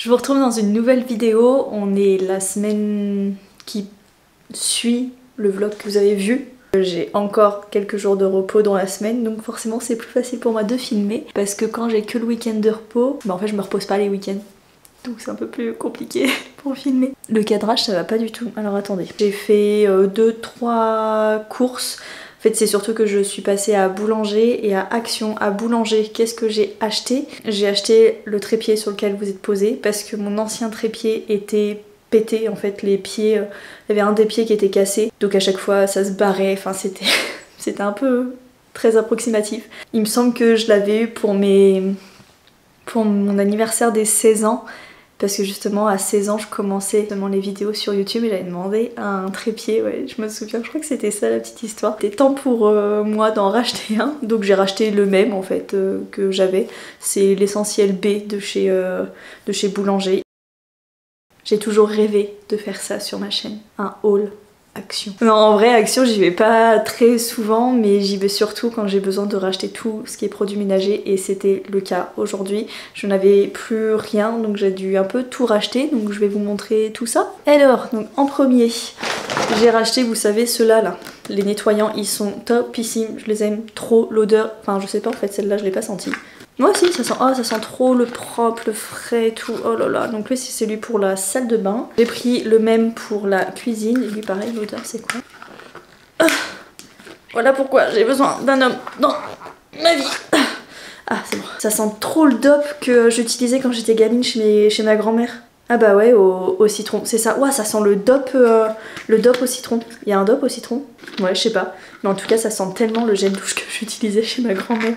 Je vous retrouve dans une nouvelle vidéo. On est la semaine qui suit le vlog que vous avez vu. J'ai encore quelques jours de repos dans la semaine, donc forcément c'est plus facile pour moi de filmer. Parce que quand j'ai que le week-end de repos, en fait je me repose pas les week-ends. Donc c'est un peu plus compliqué pour filmer. Le cadrage ça va pas du tout. Alors attendez, j'ai fait 2-3 courses. En fait c'est surtout que je suis passée à Boulanger et à Action. À Boulanger, qu'est-ce que j'ai acheté? J'ai acheté le trépied sur lequel vous êtes posé parce que mon ancien trépied était pété, en fait les pieds, il y avait un des pieds qui était cassé, donc à chaque fois ça se barrait, enfin c'était un peu très approximatif. Il me semble que je l'avais eu pour mon anniversaire des 16 ans, parce que justement à 16 ans je commençais seulement les vidéos sur YouTube et j'avais demandé un trépied, ouais je me souviens, je crois que c'était ça la petite histoire. C'était temps pour moi d'en racheter un, donc j'ai racheté le même en fait que j'avais, c'est l'essentiel B de chez Boulanger. J'ai toujours rêvé de faire ça sur ma chaîne, un haul Action. Non, en vrai, Action, j'y vais pas très souvent, mais j'y vais surtout quand j'ai besoin de racheter tout ce qui est produits ménagers, et c'était le cas aujourd'hui. Je n'avais plus rien, donc j'ai dû un peu tout racheter, donc je vais vous montrer tout ça. Alors, donc en premier, j'ai racheté, vous savez, ceux-là, là. Les nettoyants, ils sont topissimes, je les aime trop, l'odeur, enfin je sais pas, en fait, celle-là, je l'ai pas sentie. Moi aussi, ça sent trop le propre, le frais et tout. Oh là là. Donc lui, c'est celui pour la salle de bain. J'ai pris le même pour la cuisine. Et lui, pareil, l'odeur, c'est quoi? Voilà pourquoi j'ai besoin d'un homme dans ma vie. Ah, c'est bon. Ça sent trop le DOP que j'utilisais quand j'étais gamine chez ma grand-mère. Ah bah ouais, au citron. C'est ça. Ouah, ça sent le DOP au citron. Il y a un DOP au citron? Ouais, je sais pas. Mais en tout cas, ça sent tellement le gel douche que j'utilisais chez ma grand-mère.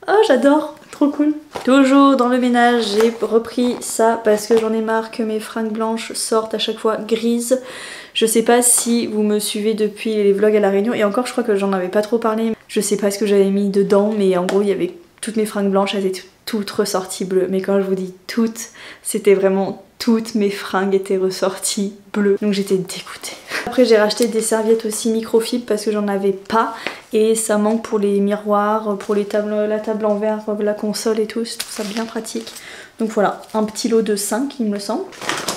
Oh j'adore, trop cool. Toujours dans le ménage, j'ai repris ça parce que j'en ai marre que mes fringues blanches sortent à chaque fois grises. Je sais pas si vous me suivez depuis les vlogs à La Réunion, et encore je crois que j'en avais pas trop parlé. Je sais pas ce que j'avais mis dedans, mais en gros il y avait toutes mes fringues blanches, elles étaient toutes ressorties bleues. Mais quand je vous dis toutes, c'était vraiment toutes mes fringues étaient ressorties bleues. Donc j'étais dégoûtée. Après j'ai racheté des serviettes aussi microfibres parce que j'en avais pas. Et ça manque pour les miroirs, pour la table en verre, la console et tout. Je trouve ça bien pratique. Donc voilà, un petit lot de 5 il me semble.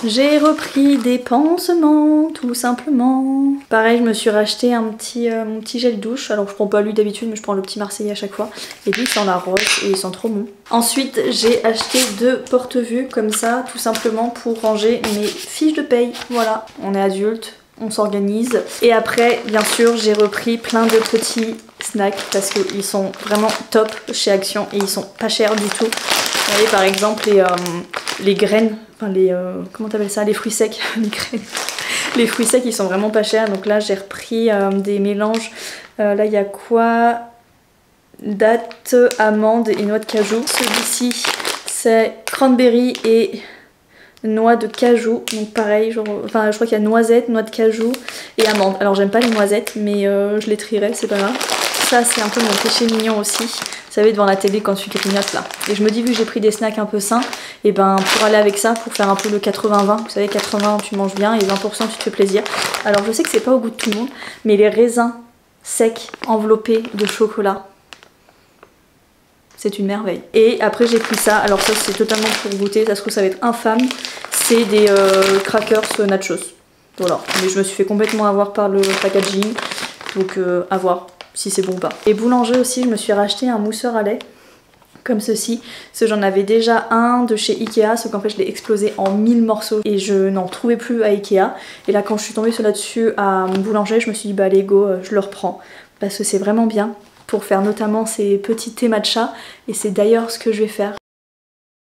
J'ai repris des pansements, tout simplement. Pareil, je me suis racheté mon petit gel douche. Alors je prends pas lui d'habitude, mais je prends le petit Marseillais à chaque fois. Et lui il sent la rose et il sent trop bon. Ensuite j'ai acheté 2 porte-vues comme ça, tout simplement pour ranger mes fiches de paye. Voilà, on est adulte, on s'organise. Et après, bien sûr, j'ai repris plein de petits snacks parce qu'ils sont vraiment top chez Action et ils sont pas chers du tout. Vous voyez, par exemple, les graines, enfin comment t'appelles ça? Les fruits secs, les graines. Les fruits secs, ils sont vraiment pas chers. Donc là, j'ai repris des mélanges. Là, il y a quoi? Dattes, amandes et noix de cajou. Celui-ci, c'est cranberry et noix de cajou, donc pareil, genre, enfin je crois qu'il y a noisette, noix de cajou et amandes. Alors j'aime pas les noisettes, mais je les trierai, c'est pas grave. Ça c'est un peu mon péché mignon aussi, vous savez, devant la télé quand tu grignotes là. Et je me dis, vu que j'ai pris des snacks un peu sains, et ben pour aller avec ça, pour faire un peu le 80-20, vous savez 80 tu manges bien et 20% tu te fais plaisir. Alors je sais que c'est pas au goût de tout le monde, mais les raisins secs enveloppés de chocolat, c'est une merveille. Et après j'ai pris ça, alors ça c'est totalement pour goûter, ça se trouve ça va être infâme. C'est des crackers nachos. Voilà, mais je me suis fait complètement avoir par le packaging. Donc à voir si c'est bon ou pas. Et Boulanger aussi, je me suis racheté un mousseur à lait. Comme ceci. Parce que j'en avais déjà un de chez Ikea, sauf qu'en fait je l'ai explosé en 1000 morceaux. Et je n'en trouvais plus à Ikea. Et là quand je suis tombée sur là-dessus à Boulanger, je me suis dit bah allez go, je le reprends. Parce que c'est vraiment bien. Pour faire notamment ces petits thés matcha, et c'est d'ailleurs ce que je vais faire.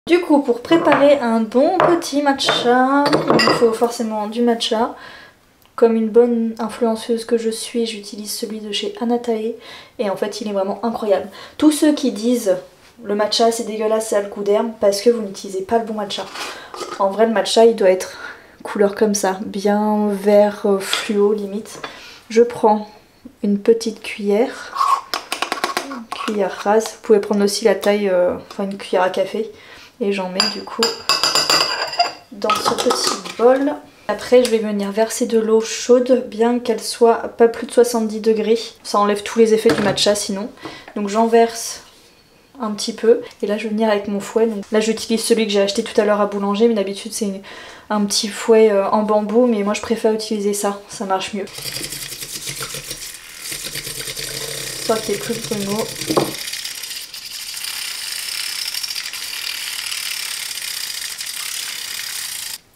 Du coup, pour préparer un bon petit matcha, il me faut forcément du matcha. Comme une bonne influenceuse que je suis, j'utilise celui de chez Anatae, et en fait il est vraiment incroyable. Tous ceux qui disent le matcha c'est dégueulasse, ça a le goût d'herbe, parce que vous n'utilisez pas le bon matcha. En vrai le matcha il doit être couleur comme ça, bien vert fluo limite. Je prends une petite cuillère. Cuillère rase, vous pouvez prendre aussi la taille, enfin une cuillère à café, et j'en mets du coup dans ce petit bol. Après je vais venir verser de l'eau chaude, bien qu'elle soit pas plus de 70 degrés, ça enlève tous les effets du matcha sinon. Donc j'en verse un petit peu. Et là je vais venir avec mon fouet. Donc là j'utilise celui que j'ai acheté tout à l'heure à boulanger, mais d'habitude c'est un petit fouet en bambou, mais moi je préfère utiliser ça, ça marche mieux. Histoire qu'il y ait plus de grumeaux.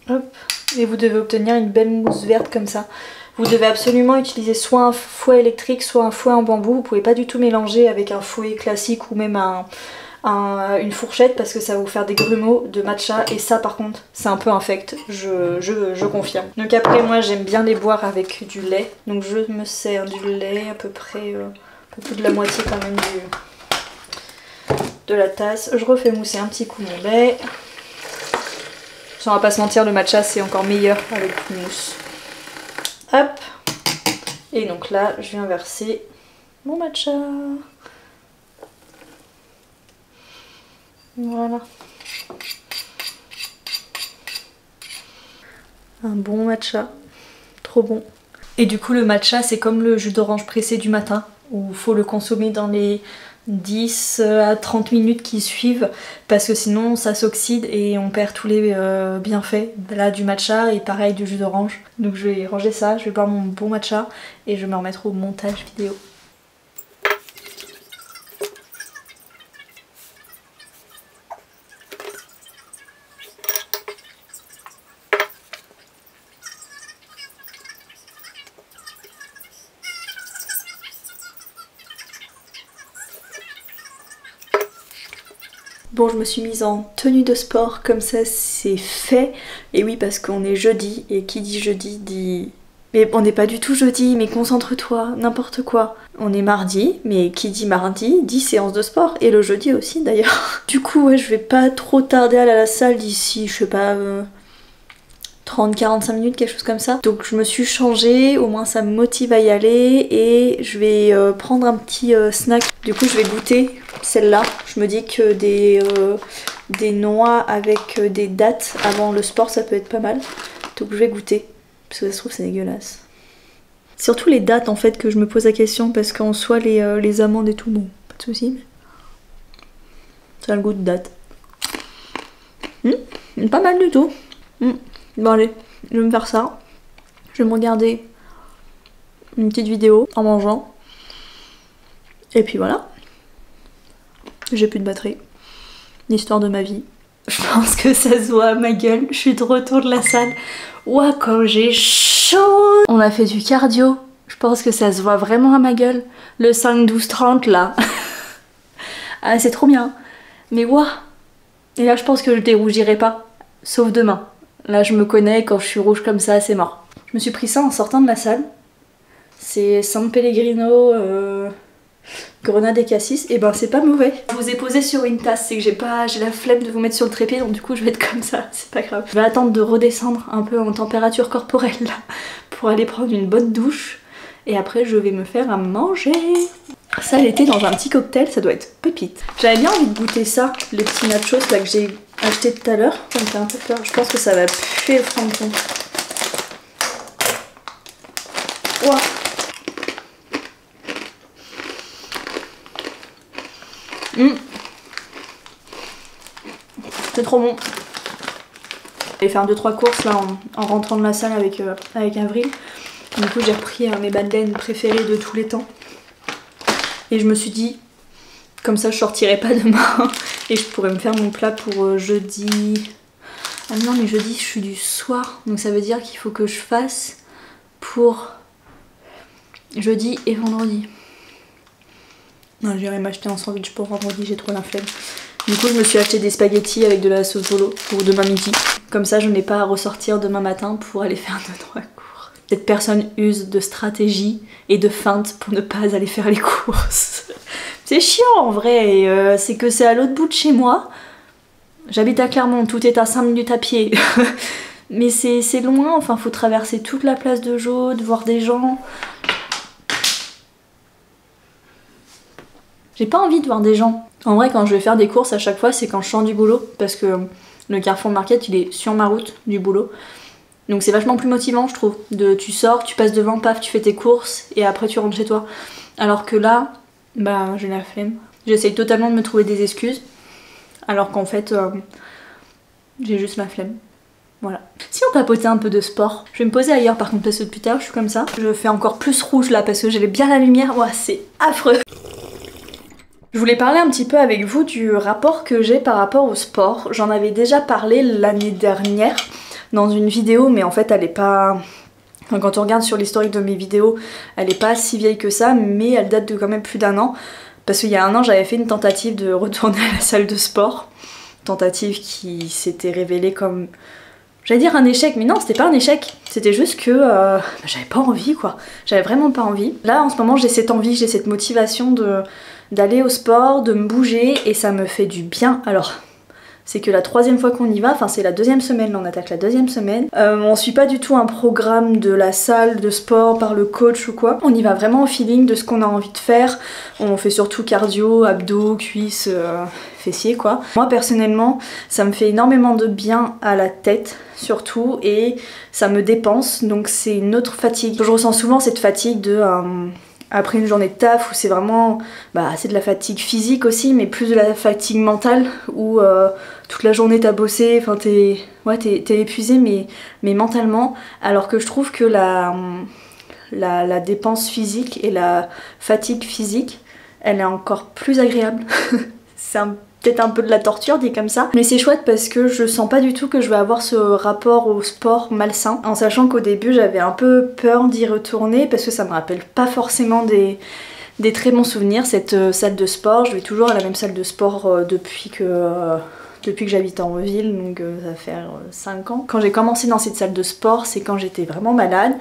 Hop. Et vous devez obtenir une belle mousse verte comme ça. Vous devez absolument utiliser soit un fouet électrique, soit un fouet en bambou. Vous pouvez pas du tout mélanger avec un fouet classique ou même une fourchette parce que ça va vous faire des grumeaux de matcha et ça par contre c'est un peu infect, je confirme. Donc après moi j'aime bien les boire avec du lait. Donc je me sers du lait à peu près, un peu plus de la moitié quand même de la tasse. Je refais mousser un petit coup mon lait. On va pas se mentir, le matcha c'est encore meilleur avec une mousse. Hop. Et donc là, je viens verser mon matcha. Voilà. Un bon matcha. Trop bon. Et du coup, le matcha, c'est comme le jus d'orange pressé du matin, où il faut le consommer dans les 10 à 30 minutes qui suivent parce que sinon ça s'oxyde et on perd tous les bienfaits là du matcha et pareil du jus d'orange. Donc je vais ranger ça, je vais boire mon bon matcha et je vais me remettre au montage vidéo. Bon, je me suis mise en tenue de sport, comme ça c'est fait. Et oui, parce qu'on est jeudi, et qui dit jeudi dit... Mais on n'est pas du tout jeudi, mais concentre-toi, n'importe quoi. On est mardi, mais qui dit mardi dit séance de sport, et le jeudi aussi d'ailleurs. Du coup, ouais, je vais pas trop tarder à aller à la salle d'ici, je sais pas... 30-45 minutes, quelque chose comme ça. Donc je me suis changée, au moins ça me motive à y aller et je vais prendre un petit snack. Du coup je vais goûter celle-là. Je me dis que des noix avec des dattes avant le sport ça peut être pas mal. Donc je vais goûter, parce que ça se trouve c'est dégueulasse. Surtout les dattes en fait que je me pose la question parce qu'en soi les amandes et tout, bon, pas de soucis. Ça a le goût de date. Pas mal du tout. Bon allez, je vais me faire ça. Je vais me regarder une petite vidéo en mangeant. Et puis voilà. J'ai plus de batterie. L'histoire de ma vie. Je pense que ça se voit à ma gueule. Je suis de retour de la salle. Ouah, comme j'ai chaud. On a fait du cardio. Je pense que ça se voit vraiment à ma gueule. Le 5-12-30 là. Ah c'est trop bien. Mais ouah. Et là je pense que je dérougirai pas. Sauf demain. Là je me connais, quand je suis rouge comme ça c'est mort. Je me suis pris ça en sortant de la salle. C'est San Pellegrino grenade et cassis. Et ben c'est pas mauvais. Je vous ai posé sur une tasse, c'est que j'ai la flemme de vous mettre sur le trépied, donc du coup je vais être comme ça, c'est pas grave. Je vais attendre de redescendre un peu en température corporelle là pour aller prendre une bonne douche. Et après je vais me faire à manger. Ça l'été dans un petit cocktail, ça doit être pépite. J'avais bien envie de goûter ça, les petits nachos là que j'ai acheté tout à l'heure. Ça me fait un peu peur, je pense que ça va puer le fronton. Ouah. C'est trop bon. Je vais faire 2-3 courses là en rentrant de la salle avec Avril. Du coup j'ai repris mes bandeleines préférées de tous les temps. Et je me suis dit, comme ça je sortirai pas demain et je pourrais me faire mon plat pour jeudi. Ah non mais jeudi je suis du soir, donc ça veut dire qu'il faut que je fasse pour jeudi et vendredi. Non, j'irai m'acheter un sandwich pour vendredi, j'ai trop la flemme. Du coup je me suis acheté des spaghettis avec de la sauce volo pour demain midi. Comme ça je n'ai pas à ressortir demain matin pour aller faire 2-3 cours. Cette personne use de stratégie et de feinte pour ne pas aller faire les courses. C'est chiant en vrai, et c'est que c'est à l'autre bout de chez moi. J'habite à Clermont, tout est à 5 minutes à pied. Mais c'est loin, enfin faut traverser toute la place de Jaude, voir des gens. J'ai pas envie de voir des gens. En vrai quand je vais faire des courses à chaque fois c'est quand je sors du boulot, parce que le Carrefour Market il est sur ma route du boulot. Donc c'est vachement plus motivant je trouve. Tu sors, tu passes devant, paf, tu fais tes courses et après tu rentres chez toi. Alors que là, bah j'ai la flemme. J'essaye totalement de me trouver des excuses, alors qu'en fait, j'ai juste la flemme. Voilà. Si on papotait un peu de sport, je vais me poser ailleurs par contre parce que depuis tard je suis comme ça. Je fais encore plus rouge là parce que j'avais bien la lumière. Ouah, c'est affreux. Je voulais parler un petit peu avec vous du rapport que j'ai par rapport au sport. J'en avais déjà parlé l'année dernière dans une vidéo, mais en fait elle est pas... Enfin, quand on regarde sur l'historique de mes vidéos, elle est pas si vieille que ça, mais elle date de quand même plus d'1 an. Parce qu'il y a 1 an, j'avais fait une tentative de retourner à la salle de sport. Tentative qui s'était révélée comme... J'allais dire un échec, mais non, c'était pas un échec. C'était juste que j'avais pas envie, quoi. J'avais vraiment pas envie. Là, en ce moment, j'ai cette envie, j'ai cette motivation d'aller au sport, de me bouger, et ça me fait du bien. Alors... c'est que la 3e fois qu'on y va, enfin c'est la 2e semaine, là on attaque la 2e semaine. On suit pas du tout un programme de la salle de sport par le coach ou quoi. On y va vraiment au feeling de ce qu'on a envie de faire. On fait surtout cardio, abdos, cuisses, fessiers quoi. Moi personnellement, ça me fait énormément de bien à la tête surtout et ça me dépense donc c'est une autre fatigue. Je ressens souvent cette fatigue de... après une journée de taf où c'est vraiment, c'est de la fatigue physique aussi, mais plus de la fatigue mentale où toute la journée t'as bossé, enfin t'es épuisé mais mentalement, alors que je trouve que la dépense physique et la fatigue physique, elle est encore plus agréable. C'est peut-être un peu de la torture dit comme ça, mais c'est chouette parce que je sens pas du tout que je vais avoir ce rapport au sport malsain, en sachant qu'au début j'avais un peu peur d'y retourner parce que ça me rappelle pas forcément des très bons souvenirs, cette salle de sport. Je vais toujours à la même salle de sport depuis que j'habite en ville, donc ça va faire 5 ans. Quand j'ai commencé dans cette salle de sport, c'est quand j'étais vraiment malade,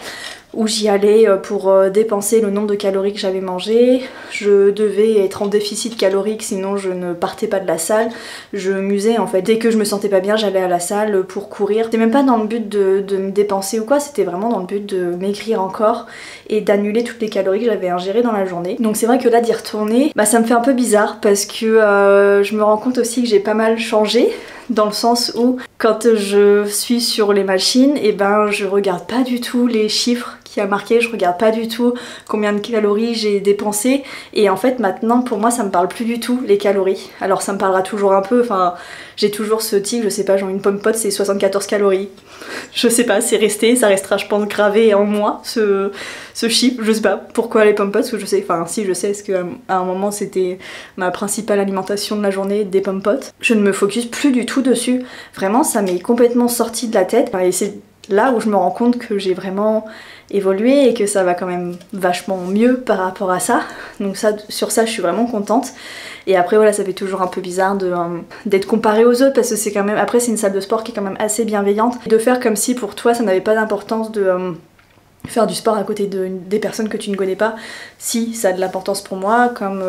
où j'y allais pour dépenser le nombre de calories que j'avais mangé. Je devais être en déficit calorique, sinon je ne partais pas de la salle. Je m'usais en fait. Dès que je me sentais pas bien, j'allais à la salle pour courir. C'était même pas dans le but de me dépenser ou quoi, c'était vraiment dans le but de maigrir encore et d'annuler toutes les calories que j'avais ingérées dans la journée. Donc c'est vrai que là d'y retourner, ça me fait un peu bizarre parce que je me rends compte aussi que j'ai pas mal changé. Dans le sens où quand je suis sur les machines, je regarde pas du tout les chiffres qu'il y a marqué, je regarde pas du tout combien de calories j'ai dépensé et en fait maintenant pour moi ça me parle plus du tout les calories. Alors ça me parlera toujours un peu, enfin j'ai toujours ce tic, je sais pas, genre une pomme pote c'est 74 calories. Je sais pas, c'est resté, ça restera je pense gravé en moi ce chiffre, je sais pas pourquoi les pommes potes, parce que je sais, enfin si je sais, parce qu'à un moment c'était ma principale alimentation de la journée, des pommes potes. Je ne me focus plus du tout dessus, vraiment ça m'est complètement sorti de la tête et c'est là où je me rends compte que j'ai vraiment évolué et que ça va quand même vachement mieux par rapport à ça. Donc ça, sur ça je suis vraiment contente. Et après voilà, ça fait toujours un peu bizarre d'être comparée aux autres parce que c'est quand même, après c'est une salle de sport qui est quand même assez bienveillante. De faire comme si pour toi ça n'avait pas d'importance de faire du sport à côté des personnes que tu ne connais pas. Si, ça a de l'importance pour moi, comme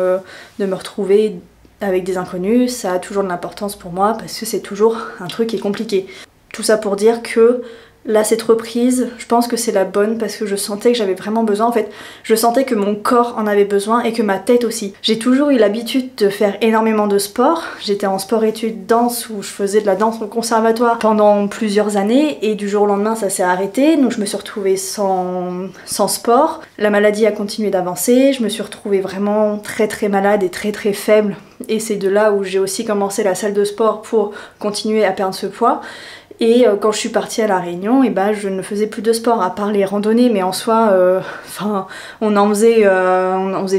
de me retrouver avec des inconnus, ça a toujours de l'importance pour moi parce que c'est toujours un truc qui est compliqué. Tout ça pour dire que là cette reprise, je pense que c'est la bonne parce que je sentais que j'avais vraiment besoin. En fait, je sentais que mon corps en avait besoin et que ma tête aussi. J'ai toujours eu l'habitude de faire énormément de sport. J'étais en sport-études danse où je faisais de la danse au conservatoire pendant plusieurs années et du jour au lendemain ça s'est arrêté. Donc je me suis retrouvée sans sport. La maladie a continué d'avancer. Je me suis retrouvée vraiment très très malade et très très faible. Et c'est de là où j'ai aussi commencé la salle de sport pour continuer à perdre ce poids. Et quand je suis partie à La Réunion, je ne faisais plus de sport à part les randonnées, mais en soi, on en faisait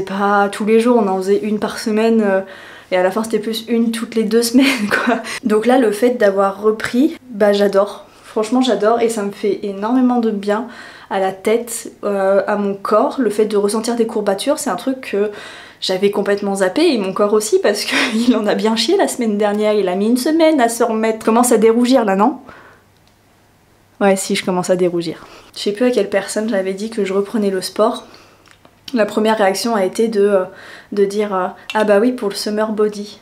pas tous les jours, on en faisait une par semaine, et à la fin c'était plus une toutes les 2 semaines quoi. Donc là le fait d'avoir repris, j'adore, franchement j'adore et ça me fait énormément de bien à la tête, à mon corps. Le fait de ressentir des courbatures, c'est un truc que j'avais complètement zappé et mon corps aussi parce qu'il en a bien chié la semaine dernière, il a mis une semaine à se remettre. Je commence à dérougir là, non? Ouais, si, je commence à dérougir. Je sais plus à quelle personne j'avais dit que je reprenais le sport. La première réaction a été de dire ah bah oui, pour le summer body.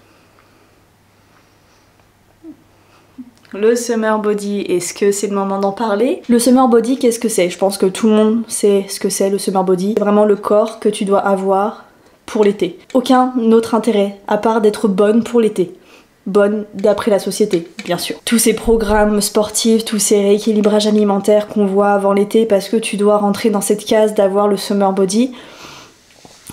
Le summer body, est-ce que c'est le moment d'en parler? Le summer body, qu'est-ce que c'est? Je pense que tout le monde sait ce que c'est le summer body. C'est vraiment le corps que tu dois avoir pour l'été. Aucun autre intérêt à part d'être bonne pour l'été. Bonne d'après la société, bien sûr. Tous ces programmes sportifs, tous ces rééquilibrages alimentaires qu'on voit avant l'été parce que tu dois rentrer dans cette case d'avoir le summer body,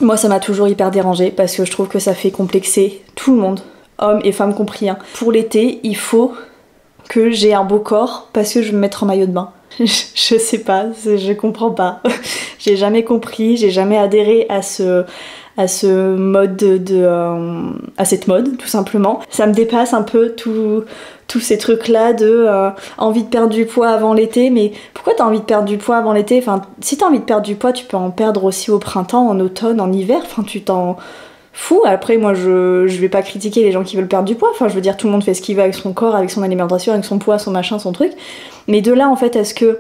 Moi ça m'a toujours hyper dérangée parce que je trouve que ça fait complexer tout le monde, hommes et femmes compris. Hein. Pour l'été, il faut que j'ai un beau corps parce que je vais me mettre en maillot de bain. Je sais pas, je comprends pas. J'ai jamais compris, j'ai jamais adhéré à ce mode à cette mode tout simplement. Ça me dépasse un peu tous ces trucs là de envie de perdre du poids avant l'été, mais pourquoi t'as envie de perdre du poids avant l'été? Enfin, si t'as envie de perdre du poids, tu peux en perdre aussi au printemps, en automne, en hiver, enfin tu t'en fous. Après moi je vais pas critiquer les gens qui veulent perdre du poids, enfin je veux dire tout le monde fait ce qu'il veut avec son corps, avec son alimentation, avec son poids, son machin, son truc, mais de là en fait à ce que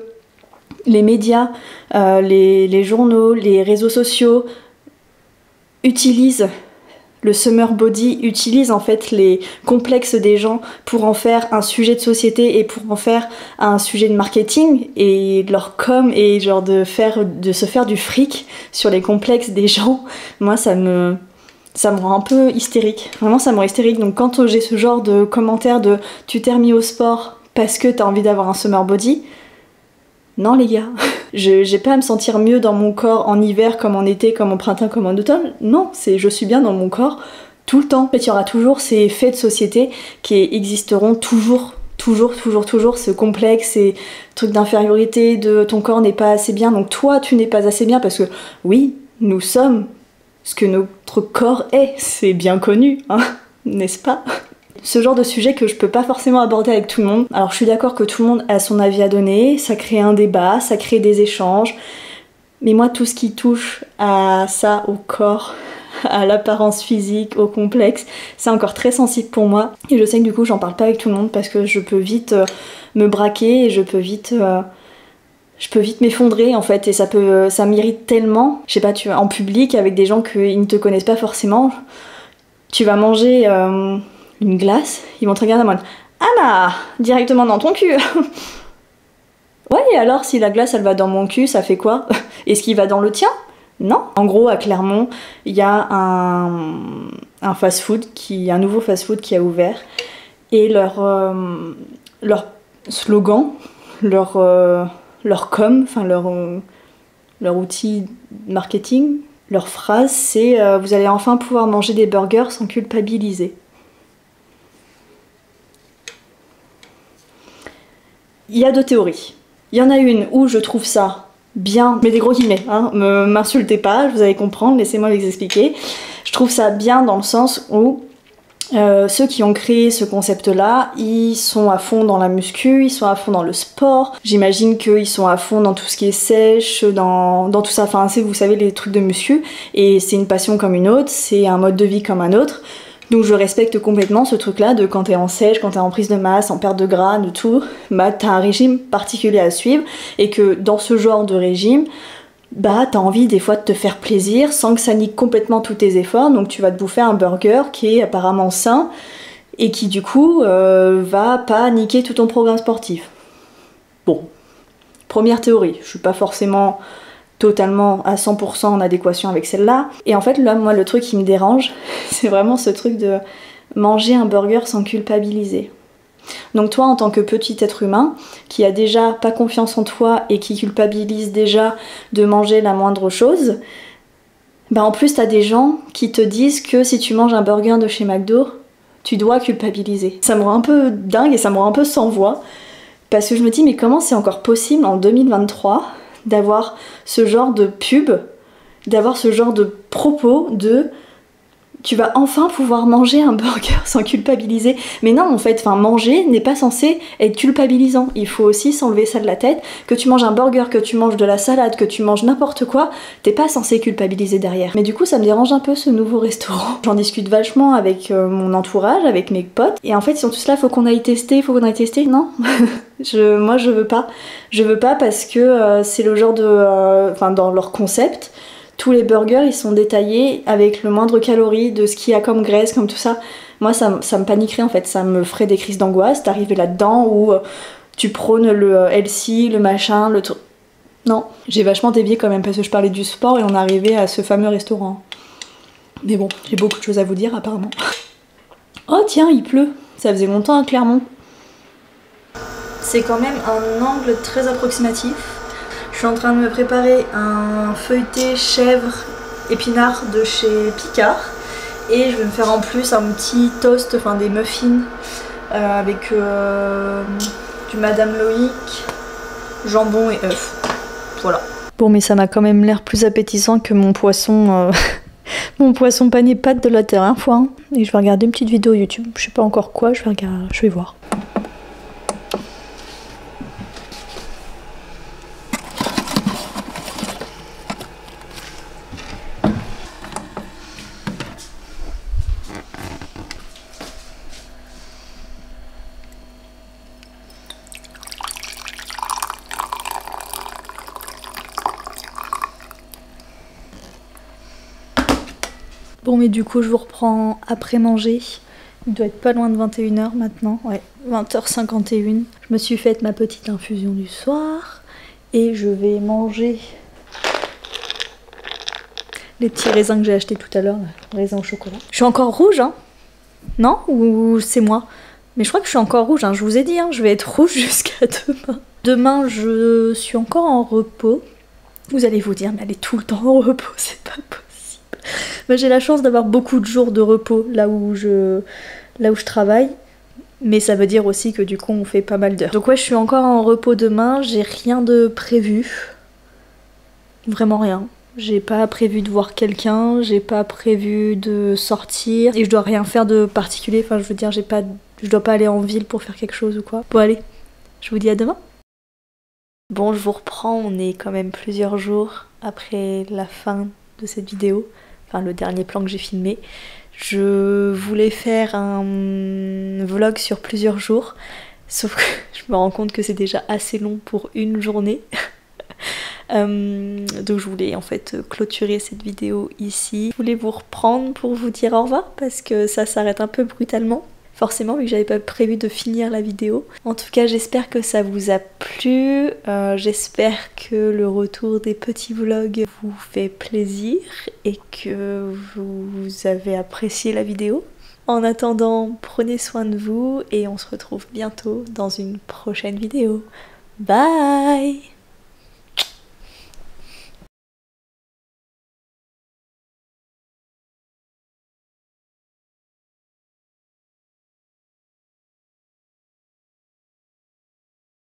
les médias, les journaux, les réseaux sociaux utilisent le summer body, utilisent en fait les complexes des gens pour en faire un sujet de société et pour en faire un sujet de marketing et de leur com et genre de se faire du fric sur les complexes des gens. Moi ça me rend un peu hystérique, vraiment ça me rend hystérique. Donc quand j'ai ce genre de commentaires de tu t'es remis au sport parce que t'as envie d'avoir un summer body, non les gars, j'ai pas à me sentir mieux dans mon corps en hiver comme en été, comme en printemps, comme en automne. Non, je suis bien dans mon corps tout le temps. En fait, il y aura toujours ces faits de société qui existeront toujours, ce complexe, ces trucs d'infériorité, de ton corps n'est pas assez bien, donc toi tu n'es pas assez bien parce que oui, nous sommes ce que notre corps est, c'est bien connu, hein, n'est-ce pas ? Ce genre de sujet que je peux pas forcément aborder avec tout le monde. Alors je suis d'accord que tout le monde a son avis à donner, ça crée un débat, ça crée des échanges, mais moi tout ce qui touche à ça, au corps, à l'apparence physique, au complexe, c'est encore très sensible pour moi. Et je sais que du coup j'en parle pas avec tout le monde parce que je peux vite me braquer et je peux vite m'effondrer en fait, et ça m'irrite tellement. Je sais pas, tu vois, en public avec des gens qui ne te connaissent pas forcément, tu vas manger une glace, ils vont te regarder en mode Anna, directement dans ton cul. Ouais, et alors si la glace elle va dans mon cul, ça fait quoi? Est-ce qu'il va dans le tien? Non. En gros, à Clermont, il y a un fast-food, un nouveau fast-food qui a ouvert, et leur slogan, leur com, enfin leur outil marketing, leur phrase, c'est vous allez enfin pouvoir manger des burgers sans culpabiliser. Il y a deux théories. Il y en a une où je trouve ça bien, mais des gros guillemets, hein, m'insultez pas, vous allez comprendre, laissez-moi les expliquer. Je trouve ça bien dans le sens où ceux qui ont créé ce concept-là, ils sont à fond dans la muscu, ils sont à fond dans le sport. J'imagine qu'ils sont à fond dans tout ce qui est sèche, dans tout ça. Enfin, vous savez, les trucs de muscu. Et c'est une passion comme une autre, c'est un mode de vie comme un autre. Donc je respecte complètement ce truc-là de quand t'es en sèche, quand t'es en prise de masse, en perte de gras, de tout, bah t'as un régime particulier à suivre et que dans ce genre de régime, bah t'as envie des fois de te faire plaisir sans que ça nique complètement tous tes efforts, donc tu vas te bouffer un burger qui est apparemment sain et qui du coup va pas niquer tout ton programme sportif. Bon, première théorie, je suis pas forcément totalement à 100% en adéquation avec celle-là. Et en fait, là, moi, le truc qui me dérange, c'est vraiment ce truc de manger un burger sans culpabiliser. Donc toi, en tant que petit être humain, qui a déjà pas confiance en toi et qui culpabilise déjà de manger la moindre chose, bah en plus, t'as des gens qui te disent que si tu manges un burger de chez McDo, tu dois culpabiliser. Ça me rend un peu dingue et ça me rend un peu sans voix, parce que je me dis, mais comment c'est encore possible en 2023 d'avoir ce genre de pub, d'avoir ce genre de propos de tu vas enfin pouvoir manger un burger sans culpabiliser. Mais non, en fait, manger n'est pas censé être culpabilisant. Il faut aussi s'enlever ça de la tête. Que tu manges un burger, que tu manges de la salade, que tu manges n'importe quoi, t'es pas censé culpabiliser derrière. Mais du coup, ça me dérange un peu ce nouveau restaurant. J'en discute vachement avec mon entourage, avec mes potes. Et en fait, ils sont tous là, faut qu'on aille tester, faut qu'on aille tester. Non, moi je veux pas. Je veux pas parce que c'est le genre de... dans leur concept, tous les burgers ils sont détaillés avec le moindre calorie de ce qu'il y a comme graisse, comme tout ça. Moi ça me paniquerait en fait, ça me ferait des crises d'angoisse d'arriver là-dedans où tu prônes le healthy, le machin, le truc. Non, j'ai vachement dévié quand même parce que je parlais du sport et on est arrivé à ce fameux restaurant. Mais bon, j'ai beaucoup de choses à vous dire apparemment. Oh tiens, il pleut, ça faisait longtemps à Clermont. C'est quand même un angle très approximatif. Je suis en train de me préparer un feuilleté chèvre épinards de chez Picard. Et je vais me faire en plus un petit toast, enfin des muffins avec du Madame Loïc, jambon et œufs. Voilà. Bon, mais ça m'a quand même l'air plus appétissant que mon poisson, mon poisson pané pâte de la dernière fois. Hein. Et je vais regarder une petite vidéo YouTube. Je sais pas encore quoi, je vais voir. Bon, mais du coup je vous reprends après manger. Il doit être pas loin de 21h maintenant, ouais, 20h51. Je me suis faite ma petite infusion du soir et je vais manger les petits raisins que j'ai achetés tout à l'heure, raisins au chocolat. Je suis encore rouge, hein? Non? Ou c'est moi? Mais je crois que je suis encore rouge, hein. Je vous ai dit, hein, je vais être rouge jusqu'à demain. Demain, je suis encore en repos. Vous allez vous dire, mais elle est tout le temps en repos, c'est pas possible. Mais j'ai la chance d'avoir beaucoup de jours de repos là où je travaille. Mais ça veut dire aussi que du coup, on fait pas mal d'heures. Donc ouais, je suis encore en repos demain, j'ai rien de prévu. Vraiment rien. J'ai pas prévu de voir quelqu'un, j'ai pas prévu de sortir et je dois rien faire de particulier. Enfin, je veux dire, je dois pas aller en ville pour faire quelque chose ou quoi. Bon, allez, je vous dis à demain. Bon, je vous reprends, on est quand même plusieurs jours après la fin de cette vidéo. Enfin, le dernier plan que j'ai filmé. Je voulais faire un vlog sur plusieurs jours, sauf que je me rends compte que c'est déjà assez long pour une journée. Donc je voulais en fait clôturer cette vidéo ici. Je voulais vous reprendre pour vous dire au revoir parce que ça s'arrête un peu brutalement. Forcément, vu que j'avais pas prévu de finir la vidéo. En tout cas, j'espère que ça vous a plu. J'espère que le retour des petits vlogs vous fait plaisir et que vous avez apprécié la vidéo. En attendant, prenez soin de vous et on se retrouve bientôt dans une prochaine vidéo. Bye!